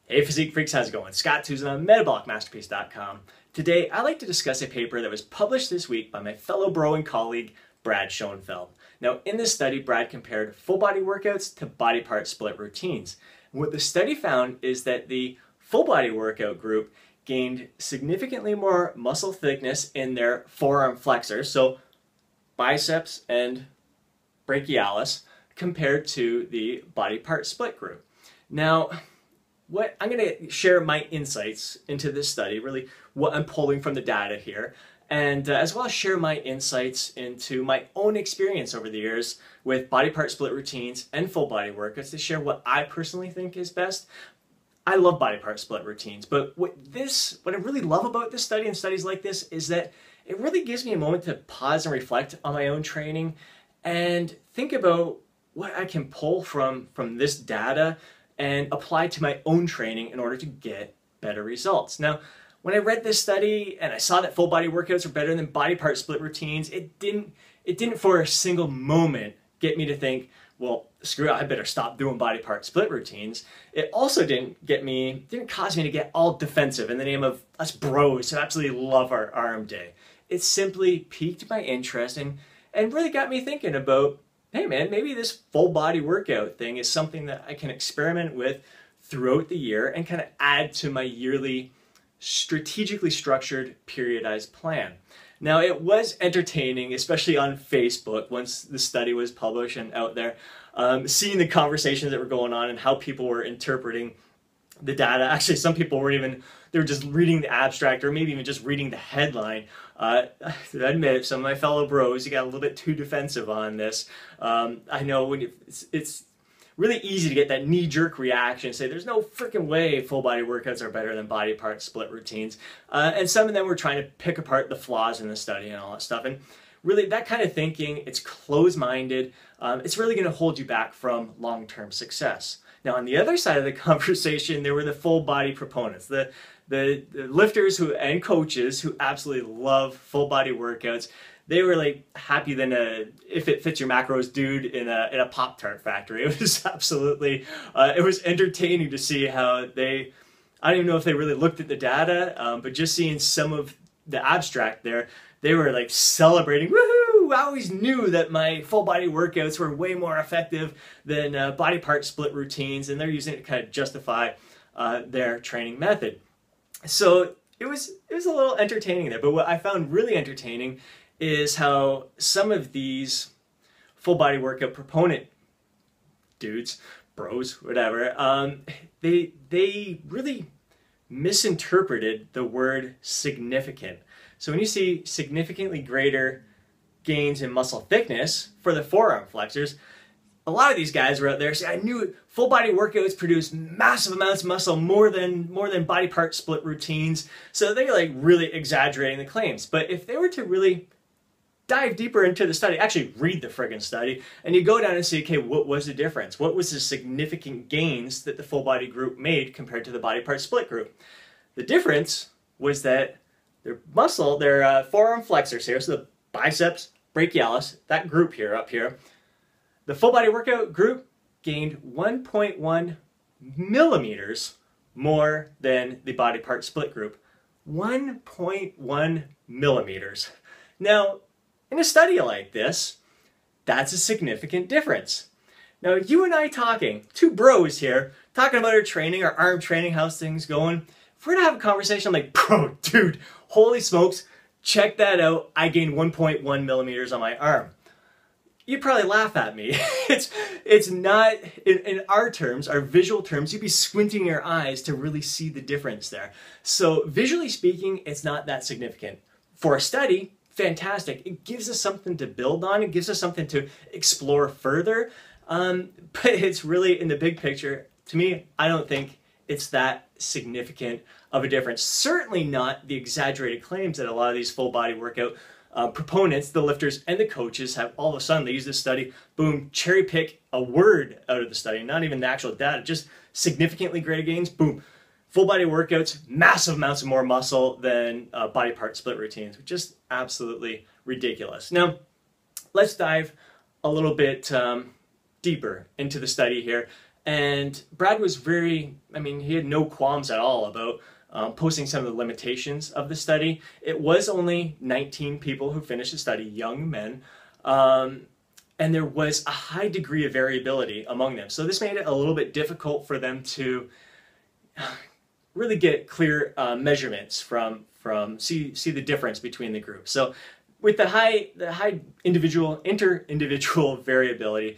Hey Physique Freaks, how's it going? Scott Tuzan on MetabolicMasterpiece.com. Today, I'd like to discuss a paper that was published this week by my fellow bro and colleague, Brad Schoenfeld. Now, in this study, Brad compared full body workouts to body part split routines. And what the study found is that the full body workout group gained significantly more muscle thickness in their forearm flexors, so biceps and brachialis, compared to the body part split group. Now, I'm going to share my insights into this study, really what I'm pulling from the data here, and as well as share my insights into my own experience over the years with body part split routines and full body workouts to share what I personally think is best. I love body part split routines, but what I really love about this study and studies like this is that it really gives me a moment to pause and reflect on my own training and think about what I can pull from this data and apply to my own training in order to get better results. Now, when I read this study and I saw that full body workouts are better than body part split routines, it didn't for a single moment get me to think, well, screw it, I better stop doing body part split routines. It also didn't cause me to get all defensive in the name of us bros who absolutely love our arm day. It simply piqued my interest and really got me thinking about, hey man, maybe this full body workout thing is something that I can experiment with throughout the year and kind of add to my yearly strategically structured periodized plan. Now, it was entertaining, especially on Facebook once the study was published and out there, seeing the conversations that were going on and how people were interpreting the data. Actually, some people they were just reading the abstract or maybe even just reading the headline. I admit, some of my fellow bros, you got a little bit too defensive on this. I know it's really easy to get that knee-jerk reaction and say there's no freaking way full body workouts are better than body part split routines. And some of them were trying to pick apart the flaws in the study and all that stuff. And really, that kind of thinking, it's closed-minded. It's really going to hold you back from long-term success. Now, on the other side of the conversation, there were the full body proponents, the lifters and coaches who absolutely love full body workouts. They were like happy than if it fits your macros dude in a Pop-Tart factory. It was absolutely, it was entertaining to see how I don't even know if they really looked at the data, but just seeing some of the abstract there, they were like celebrating, woohoo! I always knew that my full body workouts were way more effective than body part split routines, and they're using it to kind of justify their training method. So it was a little entertaining there, but what I found really entertaining is how some of these full body workout proponent dudes, bros, whatever, they really misinterpreted the word significant. So when you see significantly greater gains in muscle thickness for the forearm flexors, a lot of these guys were out there saying, I knew it, full body workouts produce massive amounts of muscle, more than body part split routines. So they're like really exaggerating the claims. But if they were to really dive deeper into the study, actually read the friggin' study, and you go down and see, okay, what was the difference? What was the significant gains that the full body group made compared to the body part split group? The difference was that their forearm flexors here, so the biceps, brachialis, that group here, up here, the full body workout group gained 1.1 millimeters more than the body part split group. 1.1 millimeters. Now, in a study like this, that's a significant difference. Now, you and I two bros here, talking about our training, our arm training, how's things going. If we're gonna have a conversation, I'm like, bro, dude, holy smokes, check that out. I gained 1.1 millimeters on my arm. You'd probably laugh at me. It's not, in our terms, our visual terms, you'd be squinting your eyes to really see the difference there. So visually speaking, it's not that significant. For a study, fantastic. It gives us something to build on. It gives us something to explore further. But it's really, in the big picture, to me, I don't think it's that significant of a difference. Certainly not the exaggerated claims that a lot of these full body workout proponents, the lifters and the coaches, have all of a sudden. They use this study, boom, cherry pick a word out of the study, not even the actual data, just significantly greater gains, boom. Full body workouts, massive amounts of more muscle than body part split routines, which is absolutely ridiculous. Now, let's dive a little bit deeper into the study here And Brad was he had no qualms at all about posting some of the limitations of the study. It was only 19 people who finished the study, young men, and there was a high degree of variability among them. So this made it a little bit difficult for them to really get clear measurements see the difference between the groups. So with the high inter-individual variability,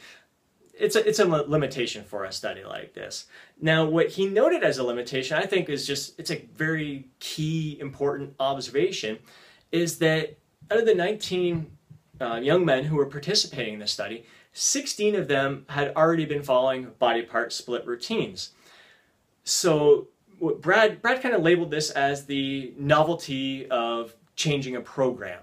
it's a limitation for a study like this. Now, what he noted as a limitation, I think, it's a very key, important observation, is that out of the 19 young men who were participating in this study, 16 of them had already been following body part split routines. So what Brad kind of labeled this as the novelty of changing a program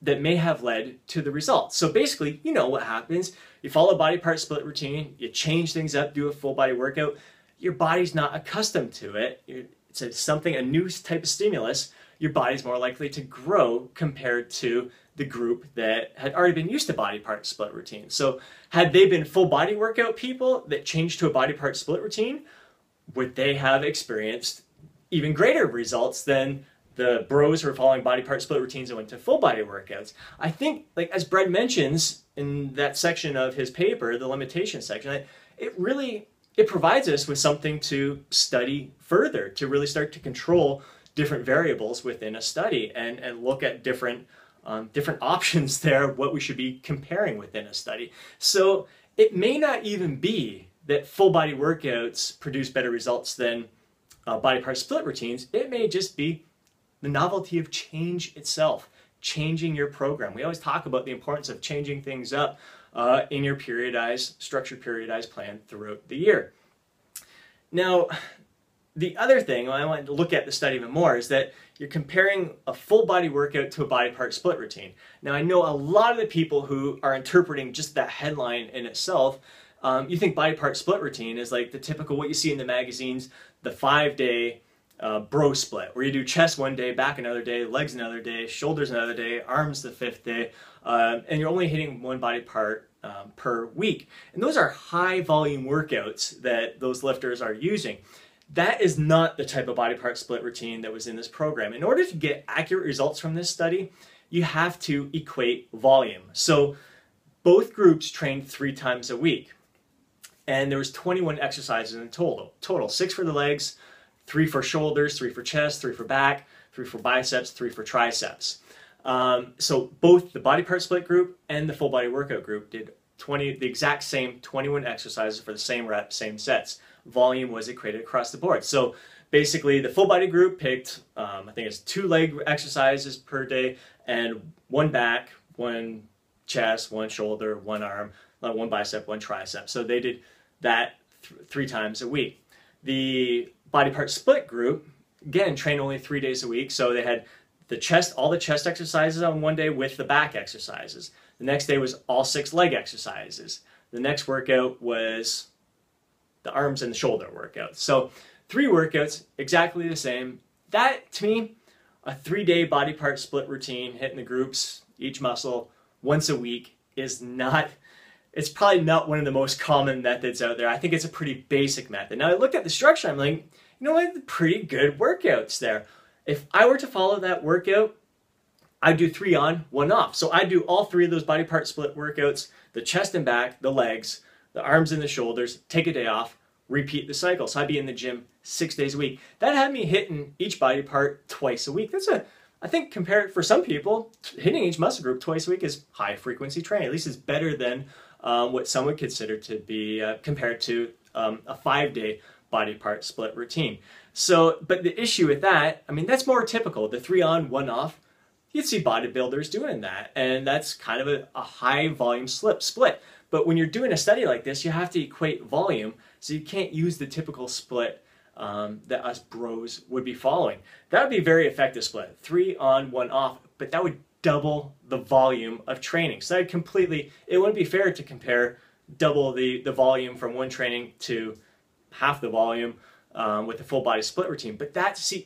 that may have led to the results. So basically, you know what happens. You follow a body part split routine, you change things up, do a full body workout, your body's not accustomed to it. It's a new type of stimulus. Your body's more likely to grow compared to the group that had already been used to body part split routine. So had they been full body workout people that changed to a body part split routine, would they have experienced even greater results than the bros who are following body part split routines and went to full body workouts? I think, like as Brad mentions in that section of his paper, the limitation section, it provides us with something to study further, to really start to control different variables within a study and look at different options there, what we should be comparing within a study. So it may not even be that full body workouts produce better results than body part split routines. It may just be the novelty of change itself, changing your program. We always talk about the importance of changing things up in your structured periodized plan throughout the year. Now, the other thing, I wanted to look at the study even more, is that you're comparing a full body workout to a body part split routine. Now, I know a lot of the people who are interpreting just that headline in itself, you think body part split routine is like the typical, what you see in the magazines, the 5-day bro split, where you do chest one day, back another day, legs another day, shoulders another day, arms the 5th day, and you're only hitting one body part per week. And those are high volume workouts that those lifters are using. That is not the type of body part split routine that was in this program. In order to get accurate results from this study, you have to equate volume. So both groups trained 3 times a week, and there was 21 exercises in total 6 for the legs, 3 for shoulders, 3 for chest, 3 for back, 3 for biceps, 3 for triceps. So both the body part split group and the full body workout group did the exact same 21 exercises for the same reps, same sets. Volume was equated across the board. So basically the full body group picked, I think it's 2 leg exercises per day and 1 back, 1 chest, 1 shoulder, 1 arm, 1 bicep, 1 tricep. So they did that 3 times a week. The body part split group, again, trained only 3 days a week. So they had all the chest exercises on one day with the back exercises. The next day was all 6 leg exercises. The next workout was the arms and the shoulder workouts. So 3 workouts, exactly the same. That, to me, a 3-day body part split routine, hitting the groups, each muscle, once a week it's probably not one of the most common methods out there. I think it's a pretty basic method. Now I looked at the structure, I'm like, you know what, pretty good workouts there. If I were to follow that workout, I'd do 3 on, 1 off. So I'd do all 3 of those body part split workouts, the chest and back, the legs, the arms and the shoulders, take a day off, repeat the cycle. So I'd be in the gym 6 days a week. That had me hitting each body part twice a week. I think compared for some people, hitting each muscle group twice a week is high frequency training. At least it's better than what some would consider to be compared to a 5-day body part split routine. So, but the issue with that, that's more typical. The 3 on, 1 off, you'd see bodybuilders doing that. And that's kind of a high volume split. But when you're doing a study like this, you have to equate volume. So you can't use the typical split that us bros would be following. That would be a very effective split. 3 on, 1 off, but that would double the volume of training. So it wouldn't be fair to compare double the volume from one training to half the volume with a full body split routine. But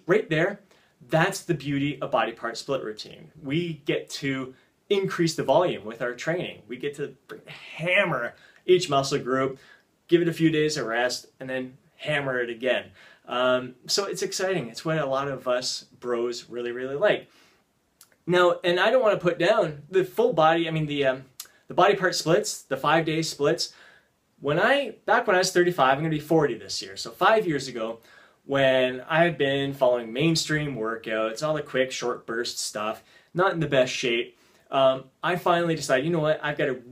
right there, that's the beauty of body part split routine. We get to increase the volume with our training. We get to hammer each muscle group, give it a few days of rest, and then hammer it again. So it's exciting. It's what a lot of us bros really, really like. Now, and I don't want to put down the full body, the body part splits, the 5-day splits. Back when I was 35, I'm going to be 40 this year. So 5 years ago, when I had been following mainstream workouts, all the quick, short burst stuff, not in the best shape, I finally decided, you know what, I've got to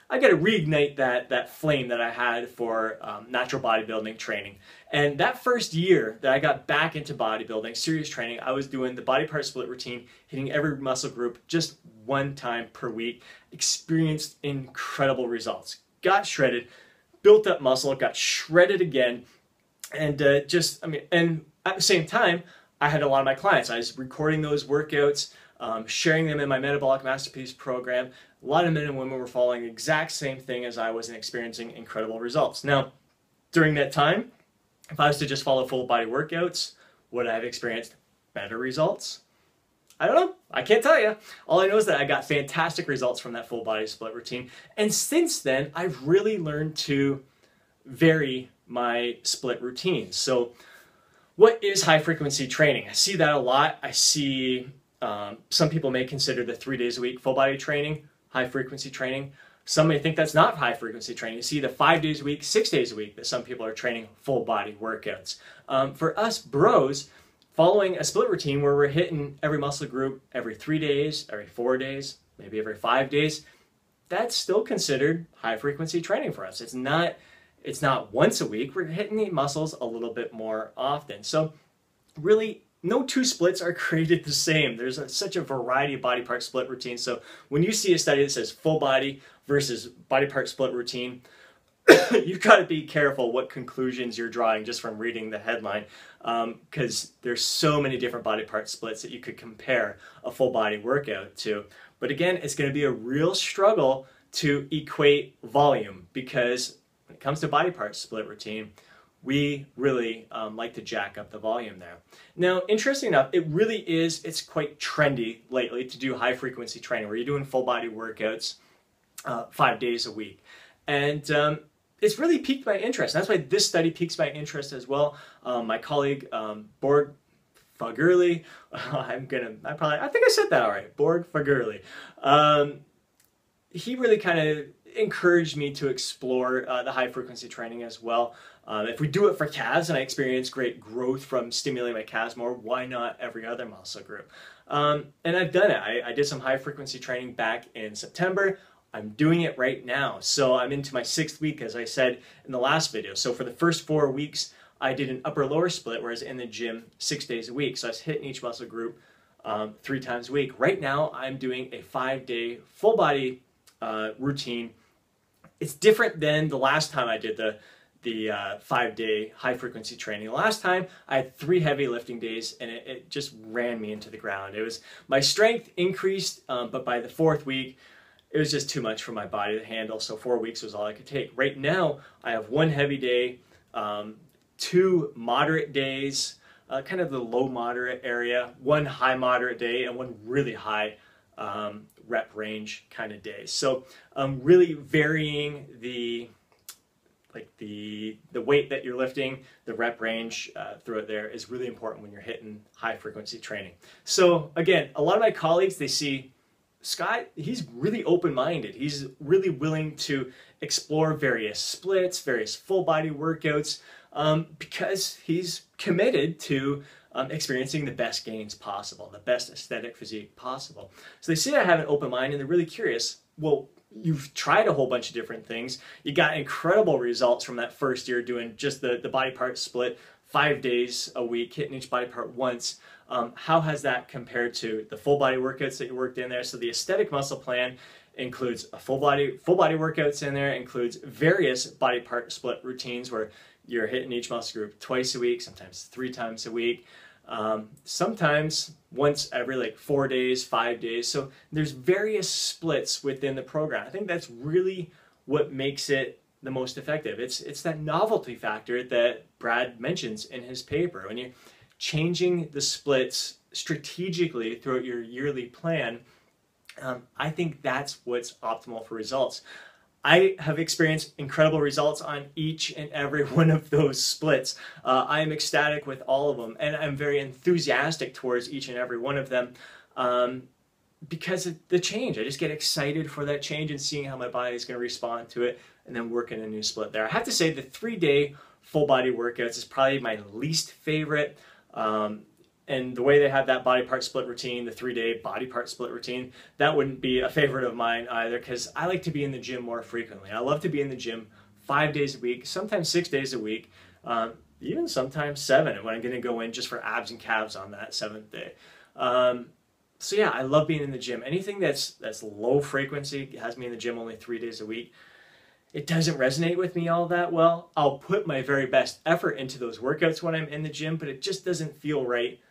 reignite that flame that I had for natural bodybuilding training. And that first year that I got back into bodybuilding, serious training, I was doing the body part split routine, hitting every muscle group just one time per week, experienced incredible results. Got shredded, built up muscle, got shredded again, and and at the same time, I had a lot of my clients. I was recording those workouts, sharing them in my Metabolic Masterpiece program. A lot of men and women were following the exact same thing as I was and experiencing incredible results. Now, during that time, if I was to just follow full body workouts, would I have experienced better results? I don't know. I can't tell you. All I know is that I got fantastic results from that full body split routine. And since then, I've really learned to vary my split routines. So what is high frequency training? I see that a lot. I see some people may consider the 3 days a week full body training high frequency training. Some may think that's not high frequency training. You see the 5 days a week, 6 days a week that some people are training full body workouts. For us bros, following a split routine where we're hitting every muscle group every 3 days, every 4 days, maybe every 5 days, that's still considered high frequency training for us. It's not once a week. We're hitting the muscles a little bit more often. So really, no two splits are created the same. There's such a variety of body part split routines. So when you see a study that says full body versus body part split routine, you've got to be careful what conclusions you're drawing just from reading the headline, because there's so many different body part splits that you could compare a full body workout to. But again, it's going to be a real struggle to equate volume, because when it comes to body part split routine, we really like to jack up the volume there. Now, interesting enough, it's quite trendy lately to do high frequency training where you're doing full body workouts 5 days a week. And it's really piqued my interest. That's why this study piques my interest as well. My colleague, Borg Fagerli, I think I said that all right, Borg Fagerli. He really kind of encouraged me to explore the high frequency training as well. If we do it for calves and I experience great growth from stimulating my calves more, why not every other muscle group? And I've done it. I did some high frequency training back in September. I'm doing it right now. So I'm into my 6th week, as I said in the last video. So for the first 4 weeks, I did an upper lower split, whereas in the gym 6 days a week. So I was hitting each muscle group 3 times a week. Right now, I'm doing a 5-day full body routine. It's different than the last time I did the 5-day high frequency training. Last time I had 3 heavy lifting days, and it just ran me into the ground. My strength increased, but by the 4th week, it was just too much for my body to handle. So 4 weeks was all I could take. Right now, I have 1 heavy day, 2 moderate days, kind of the low moderate area, 1 high moderate day, and 1 really high rep range kind of day. So really varying the weight that you're lifting, the rep range through it there is really important when you're hitting high frequency training. So again, a lot of my colleagues, they see Scott, he's really open-minded. He's really willing to explore various splits, various full body workouts, because he's committed to experiencing the best gains possible, the best aesthetic physique possible. So they see I have an open mind and they're really curious. Well, you've tried a whole bunch of different things. You got incredible results from that first year doing just the body part split, 5 days a week, hitting each body part once. How has that compared to the full body workouts that you worked in there? So the aesthetic muscle plan includes a full body workouts in there, includes various body part split routines where you're hitting each muscle group twice a week, sometimes 3 times a week, sometimes once every 4 days, 5 days. So there's various splits within the program. I think that's really what makes it the most effective. It's that novelty factor that Brad mentions in his paper. When you're changing the splits strategically throughout your yearly plan, I think that's what's optimal for results. I have experienced incredible results on each and every one of those splits. I am ecstatic with all of them, and I'm very enthusiastic towards each and every one of them because of the change. I just get excited for that change and seeing how my body is going to respond to it, and then working a new split there. I have to say the 3-day full body workouts is probably my least favorite. And the way they have that body part split routine, the 3-day body part split routine, that wouldn't be a favorite of mine either, because I like to be in the gym more frequently. I love to be in the gym 5 days a week, sometimes 6 days a week, even sometimes 7 when I'm going to go in just for abs and calves on that 7th day. So yeah, I love being in the gym. Anything that's low frequency, has me in the gym only 3 days a week, it doesn't resonate with me all that well. I'll put my very best effort into those workouts when I'm in the gym, but it just doesn't feel right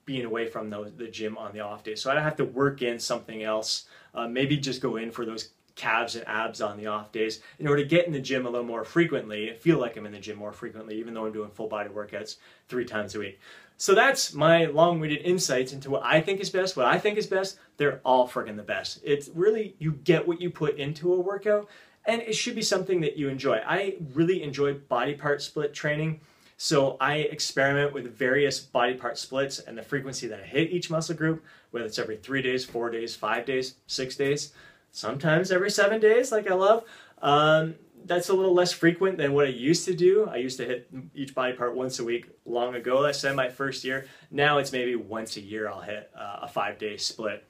being away from the gym on the off days. So I have to work in something else, maybe just go in for those calves and abs on the off days in order to get in the gym a little more frequently and feel like I'm in the gym more frequently, even though I'm doing full body workouts 3 times a week. So that's my long-winded insights into what I think is best. What I think is best, they're all friggin' the best. It's really, you get what you put into a workout, and it should be something that you enjoy. I really enjoy body part split training. So I experiment with various body part splits and the frequency that I hit each muscle group, whether it's every 3 days, 4 days, 5 days, 6 days, sometimes every 7 days, like I love. That's a little less frequent than what I used to do. I used to hit each body part once a week long ago. I said my first year. Now it's maybe once a year I'll hit a 5-day split.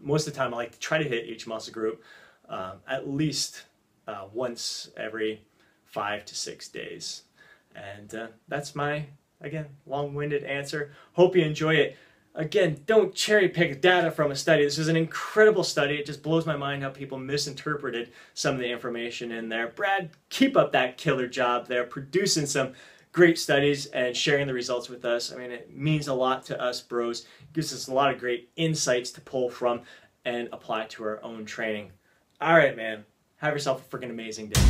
Most of the time I like to try to hit each muscle group at least once every 5 to 6 days. And that's my, again, long-winded answer. Hope you enjoy it. Again, don't cherry pick data from a study. This is an incredible study. It just blows my mind how people misinterpreted some of the information in there. Brad, keep up that killer job there, producing some great studies and sharing the results with us. I mean, it means a lot to us bros. It gives us a lot of great insights to pull from and apply to our own training. All right, man. Have yourself a freaking amazing day.